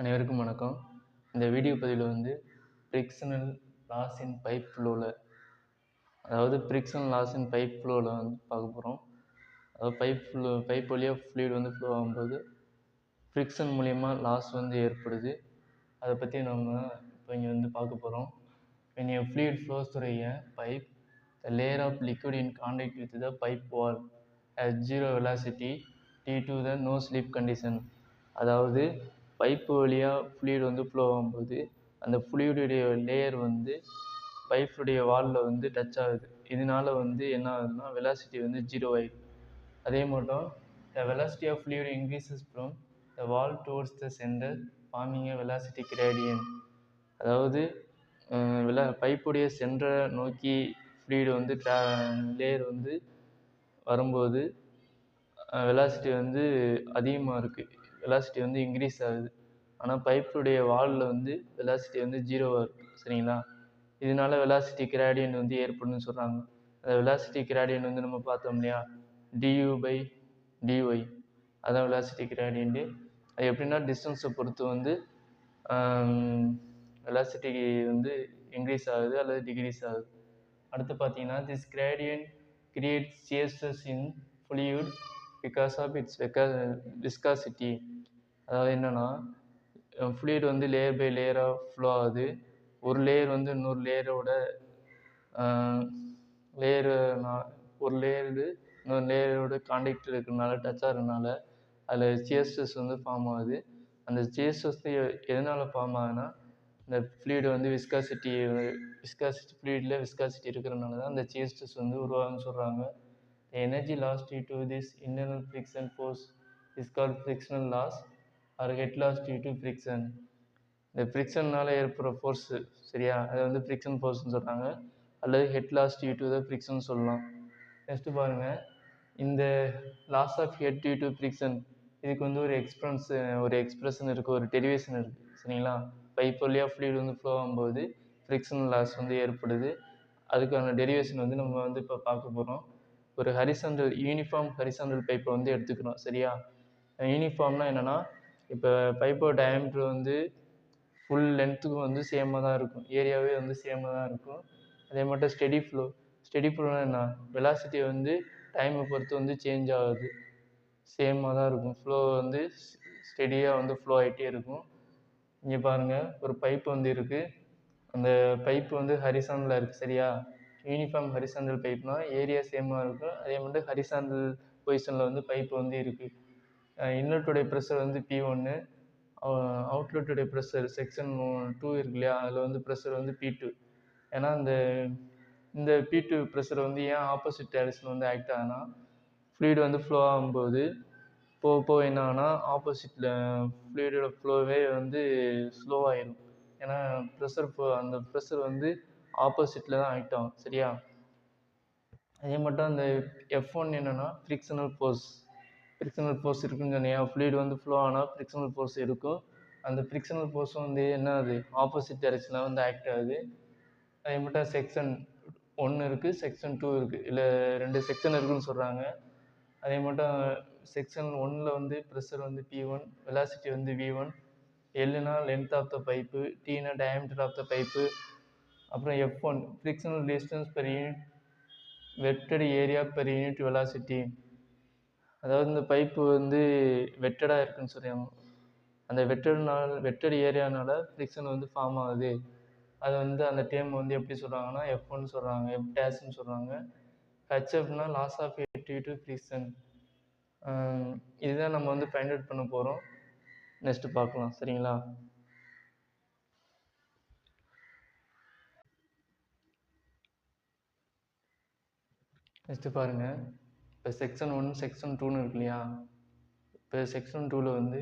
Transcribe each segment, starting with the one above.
அனைவருக்கும் வணக்கம். இந்த வீடியோ பதிவில் ஃப்ரிக்ஷனல் லாஸ் இன் பைப் ஃப்ளோவில் ஃப்ரிக்ஷனல் லாஸ் இன் பைப் ஃப்ளோவில் பார்க்க போகிறோம். அதாவது பைப் வழியாக ஃப்ளூயிட் ஃப்ளோ ஆகும்போது ஃப்ரிக்ஷன் மூலயமா லாஸ் ஏற்படுது. அதை பற்றி நம்ம இப்போ இங்கே பார்க்க போகிறோம். When a fluid flows through a pipe, the layer of liquid in contact with the pipe wall has zero velocity due to the no slip condition. அதாவது பைப்பு வழியாக ஃப்ளூயிட் ஃப்ளோ ஆகும்போது அந்த ஃப்ளூயிடுடைய லேயர் பைப்புடைய வாலில் டச் ஆகுது. இதனால் என்ன ஆகுதுன்னா velocity zero ஆகிடுது. அதே மட்டும் the velocity of fluid increases from the wall towards the center forming a velocity gradient. அதாவது பைப்புடைய சென்டரை நோக்கி ஃப்ளூயிடு லேயர் வரும்போது வெலாசிட்டி அதிகமாக இருக்குது. வெலாசிட்டி இன்க்ரீஸ் ஆகுது. ஆனால் பைப்புடைய வாலில் வெலாசிட்டி ஜீரோவாக இருக்குது. சரிங்களா? இதனால வெலாசிட்டி கிராடியன்ட் ஏற்படும்னு சொல்கிறாங்க. அந்த வெலாசிட்டி கிராடியன்ட் நம்ம பார்த்தோம் இல்லையா, du/dy, அதான் வெலாசிட்டி கிராடியன்ட்டு. அது எப்படின்னா டிஸ்டன்ஸை பொறுத்து வெலாசிட்டி இன்க்ரீஸ் ஆகுது அல்லது டிக்ரீஸ் ஆகுது. அடுத்து பார்த்தீங்கன்னா this gradient creates shear stress in fluid because of its viscosity. அதாவது என்னென்னா ஃப்ளூயிட் லேயர் பை லேயராக ஃப்ளோ ஆகுது. ஒரு லேயர் இன்னொரு லேயரோட ஒரு இன்னொரு லேயரோட கான்டாக்ட் இருக்கிறதுனால டச் ஆகிறதுனால அதில் shear stress ஃபார்ம் ஆகுது. அந்த shear stress எதனால் ஃபார்ம் ஆகுதுன்னா இந்த ஃப்ளூயிடு விஸ்காசிட்டி ஃப்ளூயிடில் விஸ்காசிட்டி இருக்கிறதுனால தான் அந்த shear stress உருவாகுன்னு சொல்கிறாங்க. The energy lost due to this internal friction force is called frictional loss or head loss due to friction. இந்த ஃப்ரிக்ஷனால் ஏற்படுற ஃபோர்ஸு, சரியா, அதை ஃப்ரிக்ஷன் ஃபோர்ஸ்னு சொல்கிறாங்க, அல்லது head loss due to the friction சொல்லலாம். நெக்ஸ்ட்டு பாருங்கள், இந்த loss of head due to friction இதுக்கு ஒரு எக்ஸ்பிரஷன் இருக்குது, ஒரு டெரிவேஷன் இருக்குது. சரிங்களா? பைப் வழியாக ஃப்ளூயிட் ஃப்ளோ ஆகும்போது ஃப்ரிக்ஷன் லாஸ் ஏற்படுது. அதுக்கான டெரிவேஷன் நம்ம இப்போ பார்க்க போகிறோம். ஒரு யூனிஃபார்ம் ஹரிசாண்டல் பைப்பை எடுத்துக்கிறோம். சரியா? யூனிஃபார்ம்னா என்னென்னா, இப்போ பைப்போட டயாமீட்டர் ஃபுல் லென்த்துக்கும் சேமாக தான் இருக்கும், ஏரியாவே சேமாக தான் இருக்கும். அதே மட்டும் ஸ்டெடி ஃப்ளோனா என்ன, வெலாசிட்டி டைமை பொறுத்து சேஞ்ச் ஆகுது, சேமாக தான் இருக்கும். ஃப்ளோ ஸ்டெடியாக ஃப்ளோ ஆகிட்டே இருக்கும். இங்கே பாருங்கள், ஒரு பைப்பு இருக்குது. அந்த பைப்பு ஹரிசாண்டலாக இருக்குது. சரியா? யூனிஃபார்ம் ஹரிசாண்டல் பைப்னா ஏரியா சேமாக இருக்கும். அதே மட்டும் ஹரிசாண்டல் பொசிஷனில் பைப்பு இருக்குது. இன்லெட்டுடைய ப்ரெஷர் P1, அவுட்லெட்டுடைய ப்ரெஷர் செக்ஷன் 2 இருக்கு இல்லையா, அதில் ப்ரெஷர் P2. ஏன்னா இந்த P2 ப்ரெஷர் ஏன் ஆப்போசிட் டைரக்ஷன் ஆக்ட் ஆகுனா, ஃப்ளூயிடு ஃப்ளோ ஆகும்போது போக என்ன ஆகுனா ஆப்போசிட்டில் ஃப்ளூயிடோட ஃப்ளோவே ஸ்லோவாகிடும். ஏன்னா அந்த ப்ரெஷர் ஆப்போசிட்டில் தான் ஆக்ட் ஆகும். சரியா? அதே மட்டும் அந்த F1 என்னென்னா ஃப்ரிக்ஷனல் ஃபோர்ஸ் இருக்குன்னு சொன்னியா, ஃப்ளூயிட் ஃப்ளோ ஆனால் ஃப்ரிக்ஷனல் ஃபோர்ஸ் இருக்கும். அந்த ஃப்ரிக்ஷனல் ஃபோர்ஸ் என்ன ஆகுது, ஆப்போசிட் டைரக்ஷனில் ஆக்ட் ஆகுது. அதே மட்டும் செக்ஷன் 1 இருக்குது, செக்ஷன் 2 இருக்குது. இல்லை 2 செக்ஷன் இருக்குதுன்னு சொல்கிறாங்க. அதே மட்டும் செக்ஷன் 1ல் ப்ரெஷர் P1, வெலாசிட்டி V1, Lனா லென்த் ஆஃப் த பைப்பு, Tனா டயாமீட்டர் ஆஃப் த பைப்பு. அப்புறம் F1 frictional distance per unit wetted area per unit velocity. அதாவது இந்த பைப்பு வெட்டடாக இருக்குன்னு சொல்கிறாங்க. அந்த வெட்டட் ஏரியானால ஃப்ரிக்ஷன் ஃபார்ம் ஆகுது. அது அந்த டேம் எப்படி சொல்கிறாங்கன்னா F1 சொல்கிறாங்க, F டேஷ்னு சொல்கிறாங்க. HFனா loss of head due to friction. இதுதான் நம்ம ஃபைண்ட் அவுட் பண்ண போகிறோம். நெக்ஸ்ட்டு பார்க்கலாம். சரிங்களா? நெக்ஸ்ட்டு பாருங்கள், இப்போ செக்ஷன் 1 செக்ஷன் 2ன்னு இருக்கு இல்லையா. இப்போ செக்ஷன் 2ல்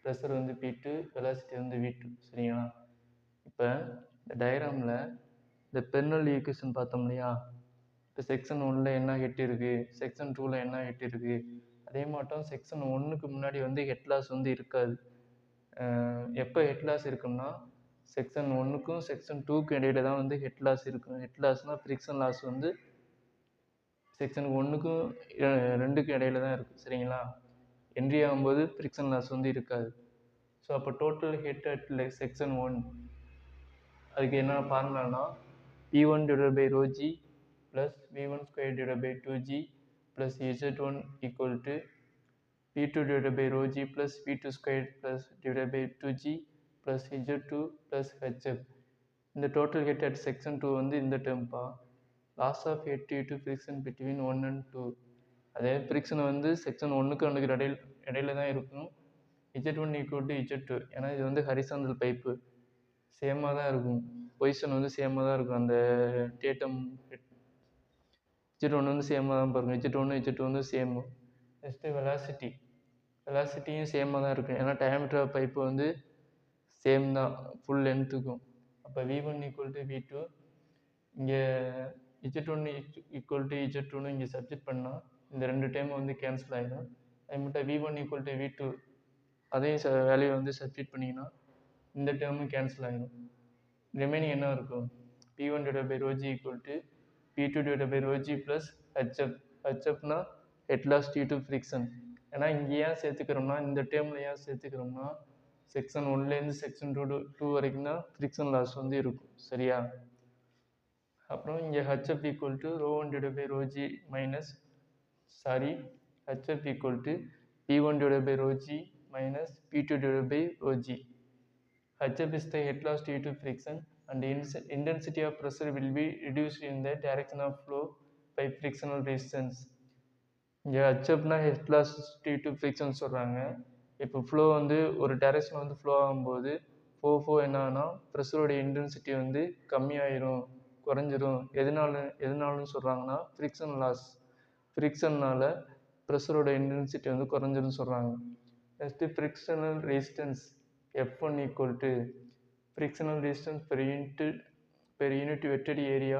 ப்ரெஷர் P2, வெலாசிட்டி V2. சரிங்களா? இப்போ இந்த டயக்ராமில் இந்த பெர்னல் ஈக்குவேஷன் பார்த்தோம் இல்லையா. இப்போ செக்ஷன் 1ல் என்ன ஹெட் இருக்குது, செக்ஷன் 2ல் என்ன ஹெட் இருக்குது. அதே மாட்டம் செக்ஷன் 1க்கு முன்னாடி ஹெட் லாஸ் இருக்காது. எப்போ ஹெட் லாஸ் இருக்குன்னா செக்ஷன் 1க்கும் செக்ஷன் 2க்கும் இடையில தான் ஹெட் லாஸ் இருக்கும். ஹெட் லாஸ்னால் ஃப்ரிக்ஷன் லாஸ் செக்ஷன் 1க்கும் 2க்கும் இடையில தான் இருக்குது. சரிங்களா? என்ட்ரி ஆகும்போது ஃப்ரிக்ஷன் லாஸ் இருக்காது. ஸோ அப்போ டோட்டல் ஹிட் அட் செக்ஷன் 1 அதுக்கு என்ன ஃபார்முலானா P1 divided by rho g plus V1 square divided by 2g plus Z1 equal to P2 divided by rho g plus V2 square plus divided by 2g plus Z2 plus HF. இந்த total head at section 2 வந்து இந்த டேர்ம்பா. Loss of head due to friction between 1 and 2. அதே friction வந்து section 1க்கு 2க்கு இடையில தான் இருக்கும். Z1 equal to Z2, ஏன்னா இது வந்து ஹரிசாண்டல் பைப்பு, சேமாக தான் இருக்கும், பொசிஷன் வந்து சேமாக தான் இருக்கும். அந்த டேட்டம் Z1 வந்து சேமாக தான் பாருங்கள், Z1 வந்து சேமு. நெக்ஸ்ட்டு வெலாசிட்டியும் சேமாக தான் இருக்கும், ஏன்னா டயாமீட்டர் பைப்பு வந்து சேம் தான் ஃபுல் லென்த்துக்கும். அப்போ V1 equal to V2, இங்கே Z1 equal to Z2ன்னு இங்கே சப்ஜெக்ட் பண்ணால் இந்த ரெண்டு டைம் வந்து கேன்சல் ஆகிடும். அது மட்டும் V1 equal to V2 அதையும் வேல்யூ வந்து சப்ஸ்டிட் பண்ணிங்கன்னா இந்த டேர்மும் கேன்சல் ஆகிடும். ரிமைனிங் என்ன இருக்கும்? P1 divided by rho g equal to P2 divided by rho g plus HF. HFனா head loss due to friction. ஏன்னா இங்கே ஏன் சேர்த்துக்கிறோம்னா, இந்த டேர்மில் ஏன் சேர்த்துக்கிறோம்னா, செக்ஷன் 1லேருந்து செக்ஷன் 2 வரைக்கும் தான் ஃப்ரிக்ஷன் லாஸ் வந்து இருக்கும், சரியா? அப்புறம் இங்கே HF equal to rho 1 divided by rho g minus HF equal to P1 divided by rho g minus P2 divided by rho g. HF is the head loss due to friction, and the intensity of pressure will be reduced in the direction of flow by frictional resistance. இங்கே HFனா head loss due to friction சொல்கிறாங்க. இப்போ flow வந்து ஒரு direction வந்து flow ஆகும்போது என்னன்னா ப்ரெஷரோடைய intensity வந்து கம்மியாயிரும், குறைஞ்சிரும். எதனாலன்னு சொல்கிறாங்கன்னா ஃப்ரிக்ஷன் லாஸ், ஃப்ரிக்ஷன்னால் ப்ரெஷரோட இன்டென்சிட்டி வந்து குறைஞ்சிருன்னு சொல்கிறாங்க. Next frictional resistance F1 equal to frictional resistance per unit vector area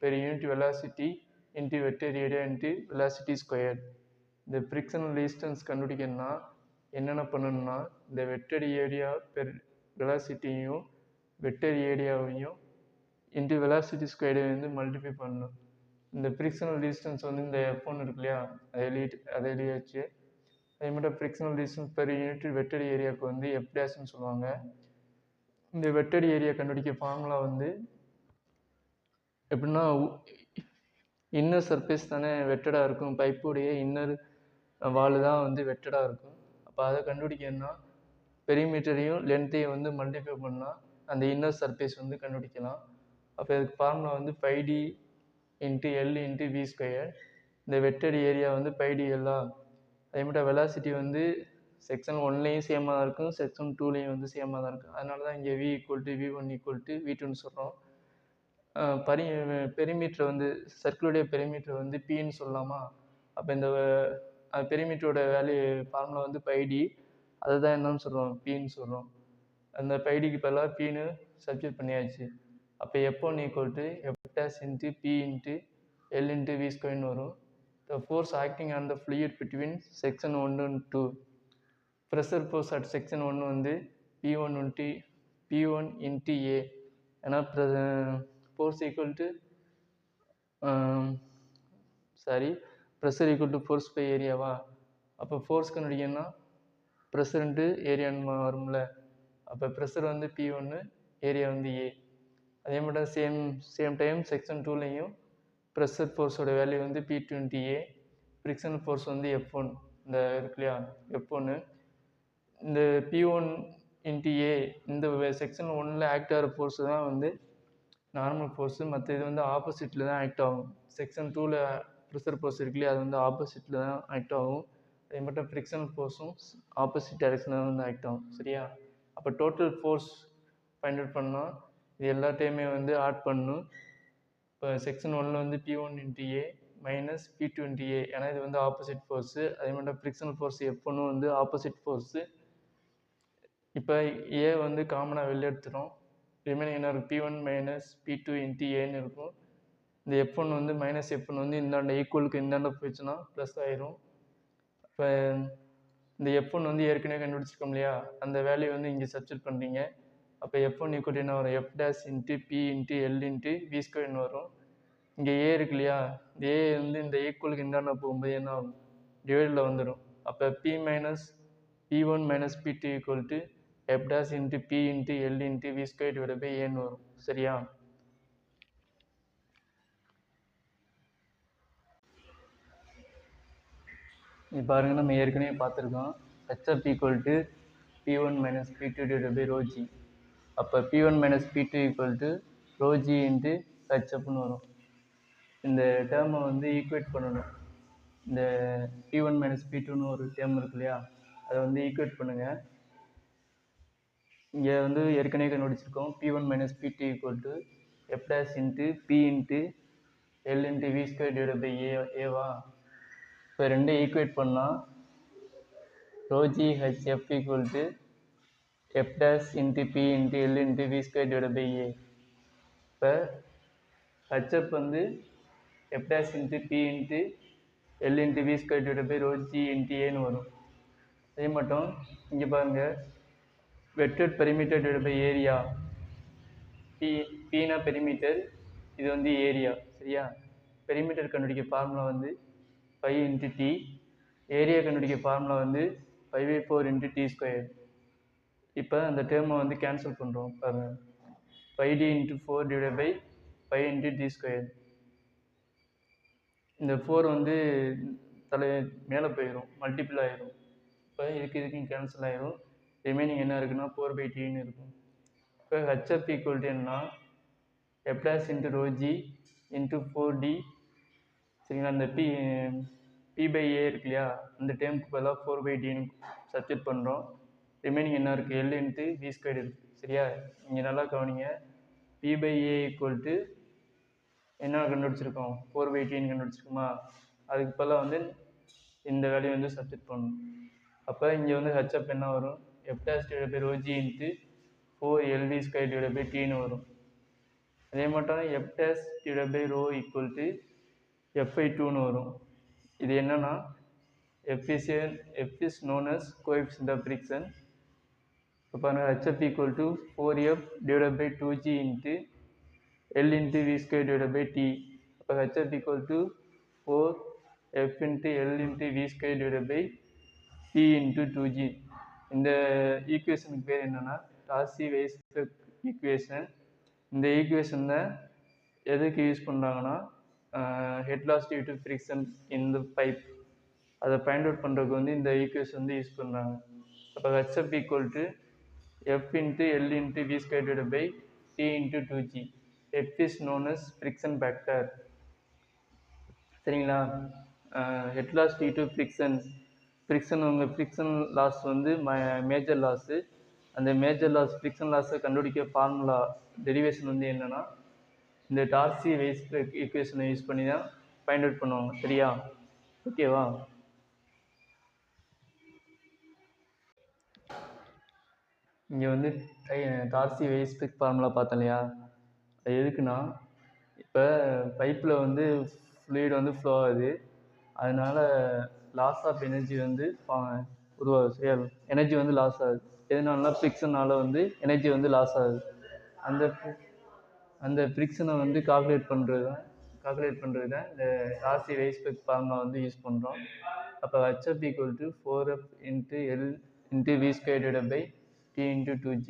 per unit velocity into vector area into velocity squared. இந்த frictional resistance கண்டுபிடிக்கணும்னா என்னென்ன பண்ணணும்னா, இந்த வெக்டர் ஏரியா பெர் வெலாசிட்டியும் வெக்டர் ஏரியாவையும் இன்ட்டு வெலாசிட்டி ஸ்கொயர்டையும் வந்து மல்டிப்ளை பண்ணணும். இந்த ஃப்ரிக்ஷனல் ரெசிஸ்டன்ஸ் வந்து இந்த F1 இருக்கு இல்லையா, அதை எழுதியாச்சு. அதே மட்டும் frictional resistance per unit vector ஏரியாவுக்கு வந்து F டேஷ்னு சொல்லுவாங்க. இந்த வெக்டர் ஏரியா கண்டுபிடிக்க ஃபார்முலா வந்து எப்படின்னா, இன்னர் சர்ஃபேஸ் தானே வெட்டடாக இருக்கும், பைப்புடைய இன்னர் வால் தான் வந்து வெட்டடாக இருக்கும். அப்போ அதை கண்டுபிடிக்கணும்னா பெரிமீட்டரையும் லென்த்தையும் வந்து மல்டிப்ளை பண்ணால் அந்த இன்னர் சர்ஃபேஸ் வந்து கண்டுபிடிக்கலாம். அப்போ இதுக்கு ஃபார்முலா வந்து πd × L × V ஸ்கொயர். இந்த வெக்டர் ஏரியா வந்து πdL. அதே மட்டும் வெலாசிட்டி வந்து செக்ஷன் 1லேயும் சேமாக தான் இருக்கும், செக்ஷன் 2லேயும் வந்து சேமாக தான் இருக்கும். அதனால தான் இங்கே V equal to V1 equal to V2ன்னு சொல்கிறோம். பெரிமீட்டர் வந்து சர்க்கிளுடைய பெரிமீட்டர் வந்து Pன்னு சொல்லலாமா? அப்போ இந்த பெரிமீட்டரோட வேல்யூ ஃபார்முலா வந்து πd, அதை தான் என்னன்னு சொல்கிறோம், Pன்னு சொல்கிறோம். அந்த πdக்கு பதிலாக Pன்னு சப்ஸ்டிட்யூட் பண்ணியாச்சு. அப்போ F1 equal to F dash × P × L × V ஸ்கொயர்னு வரும். The force acting on the fluid between section 1 and 2. Pressure force at section 1 வந்து P1 into A. ஏன்னா force equal to pressure equal to force by ஏரியாவா? அப்போ force கண்டுபிடிக்கணும்னா pressure into ஏரியான்னு வரும்ல. அப்போ ப்ரெஷர் வந்து P1, ஏரியா வந்து A. அதே மட்டும் சேம் டைம் செக்ஷன் 2லேயும் ப்ரெஷர் ஃபோர்ஸோட வேல்யூ வந்து P2 × A, ஃப்ரிக்ஷனல் ஃபோர்ஸ் வந்து F1, இந்த இருக்கு இல்லையா F1. இந்த P1 × A இந்த செக்ஷன் 1ல் ஆக்ட் ஆகிற ஃபோர்ஸு தான் வந்து நார்மல் ஃபோர்ஸு, மற்ற இது வந்து ஆப்போசிட்டில் தான் ஆக்ட் ஆகும். செக்ஷன் 2ல் ப்ரெஷர் ஃபோர்ஸ் இருக்கு இல்லையா, அது வந்து ஆப்போசிட்டில் தான் ஆக்ட் ஆகும். அதே மட்டும் ஃப்ரிக்ஷனல் ஃபோர்ஸும் ஆப்போசிட் டைரெக்ஷனில் தான் வந்து ஆக்ட் ஆகும், சரியா? அப்போ டோட்டல் ஃபோர்ஸ் ஃபைண்ட் அவுட் பண்ணால் இது எல்லாத்தையுமே வந்து ஆட் பண்ணணும். இப்போ செக்ஷன் 1ல் வந்து P1 × A minus P2 × A, ஏன்னா இது வந்து ஆப்போசிட் ஃபோர்ஸு. அதே மாதிரி ஃப்ரிக்ஷனல் ஃபோர்ஸ் F1 வந்து ஆப்போசிட் ஃபோர்ஸு. இப்போ A வந்து காமனாக வெளில எடுத்துடும். ரிமைனிங் என்ன இருக்கும்? P1 மைனஸ் P2 × Aன்னு இருக்கும். இந்த F1 வந்து மைனஸ் F1 வந்து இந்தாண்ட ஈக்குவலுக்கு இந்தாண்ட போயிடுச்சுன்னா ப்ளஸ் ஆயிரும். இப்போ இந்த F1 வந்து ஏற்கனவே கண்டுபிடிச்சிருக்கோம் இல்லையா, அந்த வேல்யூ வந்து இங்கே சப்ஸ்டிட்யூட் பண்ணுறீங்க. அப்போ F1 ஈக்குவல் என்ன வரும்? F dash × P × L × V ஸ்கொயர்னு வரும். இங்கே A இருக்கு இல்லையா, இந்த A வந்து இந்த ஈக்குவலுக்கு இந்தாண்ட போகும்போது என்ன ஆகும்? டிவைடில் வந்துடும். அப்போ P minus P1 minus P2 equal to f dash into p into L into V square divide by ஏன்னு வரும். சரியா? இது பாருங்க, நம்ம ஏற்கனவே பார்த்துருக்கோம். H f equal to P1 minus P2 divided by rho g. அப்போ P1 minus P2 equal to rho g into HFன்னு வரும். இந்த டேர்மை வந்து ஈக்குவேட் பண்ணணும். இந்த P1 minus P2ன்னு ஒரு டேர்ம் இருக்கு இல்லையா, அதை வந்து ஈக்குவேட் பண்ணுங்கள். இங்கே வந்து ஏற்கனவே கண்டுபிடிச்சிருக்கோம். P1 minus P2 equal to F dash into P into L into V square divided by ஏவா. இப்போ ரெண்டு ஈக்குவேட் பண்ணால் rho g HF equal to F dash into P into L into V square divided by A. இப்போ HF வந்து F dash into P into L into V square divided by rho G into Aன்னு வரும். அதே மட்டும் இங்கே பாருங்கள், vector perimeter divide by area. Pனா perimeter, இது வந்து ஏரியா. சரியா? பெரிமீட்டர் கண்டுபிடிக்க ஃபார்முலா வந்து 5 into T. ஏரியா கண்டுபிடிக்க ஃபார்முலா வந்து 5/4 into T ஸ்கொயர். இப்போ அந்த டேர்மை வந்து கேன்சல் பண்ணுறோம். பாருங்கள், 5D into 4 divided by 5 into D square. இந்த 4 வந்து மேலே போயிடும், மல்டிபிள் ஆயிரும். இப்போ இதுக்கும் கேன்சல் ஆயிரும். ரிமைனிங் என்ன இருக்குன்னா 4/Tன்னு இருக்கும். இப்போ ஹெச்எஃப் ஈக்குவல் டு என்ன, f dash into rho g into 4D. சரிங்களா? இந்த P/A இருக்கு இல்லையா, அந்த டேர்முக்கு பதிலாக 4/Tன்னு சப்ஸ்டிட் பண்ணுறோம். ரிமைனிங் என்ன இருக்குது, L இன்ட்டு V ஸ்கொயர் இருக்குது. சரியா? இங்கே நல்லா கவனிங்க. P/A ஈக்குவல் டு என்ன கண்டுபிடிச்சிருக்கோம், 4/Tன்னு கண்டுபிடிச்சிருக்கோமா, அதுக்கு பதிலாக வந்து இந்த வேல்யூ வந்து சப்ஸ்டிட் பண்ணணும். அப்போ இங்கே வந்து ஹெச்எஃப் என்ன வரும், F dash divide by rho g into 4LV square divide by Tன்னு வரும். அதே மட்டும் F dash divide by rho equal to F/2ன்னு வரும். இது என்னன்னா F is known as coefficient of friction. இப்போ பாருங்கள், HF equal to 4F divided by 2G into L into V square divided by T. அப்போ HF equal to 4F into L into V square divided by T into 2G. இந்த ஈக்குவேஷனுக்கு பேர் என்னன்னா டார்சி-வெய்ஸ்பெக் equation. இந்த ஈக்குவேஷனை எதுக்கு use பண்ணுறாங்கன்னா, head loss due to friction in the pipe, அதை find out பண்ணுறதுக்கு வந்து இந்த ஈக்குவேஷன் வந்து யூஸ் பண்ணுறாங்க. அப்போ HF equal to F into L into V square divided by T into 2G. F is known as friction factor. சரிங்களா? Head loss due to friction உங்கள் friction loss வந்து major loss. அந்த major loss friction லாஸை கண்டுபிடிக்க formula derivation வந்து என்னென்னா, இந்த டார்சி-வெய்ஸ்பெக் ஈக்குவேஷனை யூஸ் பண்ணி தான் ஃபைண்ட் அவுட் பண்ணுவாங்க. சரியா? ஓகேவா? இங்கே வந்து டார்சி-வெய்ஸ்பெக் ஃபார்முலா பார்த்தோம் இல்லையா, அது எதுக்குன்னா, இப்போ பைப்பில் வந்து ஃப்ளூயிட் வந்து ஃப்ளோ ஆகுது, அதனால் லாஸ் ஆஃப் எனர்ஜி வந்து உருவாகுது. சரியா? எனர்ஜி வந்து லாஸ் ஆகுது. எதனாலனா ஃப்ரிக்ஷனால் வந்து எனர்ஜி வந்து லாஸ் ஆகுது. அந்த ஃப்ரிக்ஷனை வந்து கால்குலேட் பண்ணுறது தான் இந்த டார்சி-வெய்ஸ்பெக் ஃபார்முலா வந்து யூஸ் பண்ணுறோம். அப்போ HF equal to 4F into L into V square divided by T into 2G.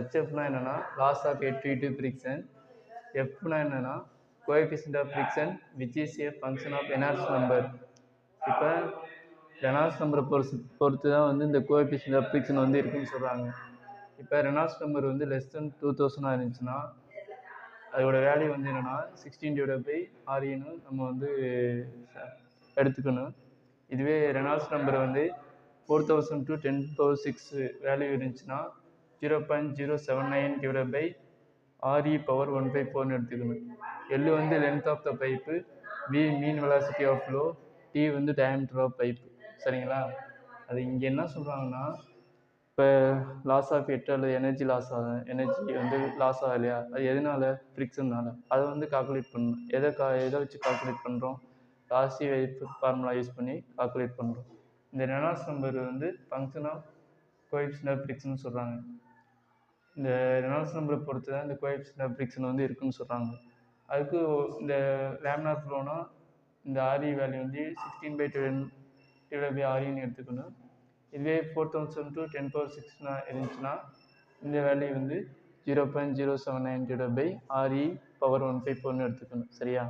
HFனா என்னென்னா loss of head due to friction. Fனா என்னென்னா coefficient of friction which is a function of Reynolds number. இப்போ Reynolds நம்பரை பொறுத்து தான் வந்து இந்த கோஎஃபிஷியன்ட் ஆஃப் ஃப்ரிக்ஷன் வந்து இருக்குன்னு சொல்கிறாங்க. இப்போ ரெனால்ட்ஸ் நம்பர் வந்து லெஸ் தென் 2000 இருந்துச்சுன்னா அதோட வேல்யூ வந்து என்னென்னா 16 divided by REன்னு நம்ம வந்து எடுத்துக்கணும். இதுவே ரெனால்ட்ஸ் நம்பர் வந்து 4000 to 10⁶ வேல்யூ இருந்துச்சுன்னா 0.079 divided by RE பவர் 1/4ன்னு எடுத்துக்கணும். L வந்து length of the pipe, V mean velocity of flow, T வந்து டயாமீட்டர் ஆஃப் பைப்பு. சரிங்களா? அது இங்கே என்ன சொல்கிறாங்கன்னா, இப்போ லாஸ் ஆஃப் ஹெட் அல்லது எனர்ஜி வந்து லாஸ் ஆகும் இல்லையா, அது எதனால, ஃப்ரிக்ஷன்னால. அதை வந்து கால்குலேட் பண்ணணும். எதை வச்சு கால்குலேட் பண்ணுறோம், டார்சி-வெய்ஸ்பெக் ஃபார்முலா யூஸ் பண்ணி கால்குலேட் பண்ணுறோம். இந்த ரெனால்ட்ஸ் நம்பர் வந்து function of coefficient of friction சொல்கிறாங்க. இந்த ரெனால்ட்ஸ் நம்பரை பொறுத்து தான் இந்த கோஎஃபிஷியன்ட் ஆஃப் ஃப்ரிக்ஷன் வந்து இருக்குன்னு சொல்கிறாங்க. அதுக்கு இந்த லேமினார் ஃப்ளோனா இந்த RE வேல்யூ வந்து 16/10 divided by REன்னு எடுத்துக்கணும். இதுவே 4000 to 10^6 இருந்துச்சுன்னா இந்த வேல்யூ வந்து 0.0790 பை RE power 1/4 எடுத்துக்கணும். சரியா?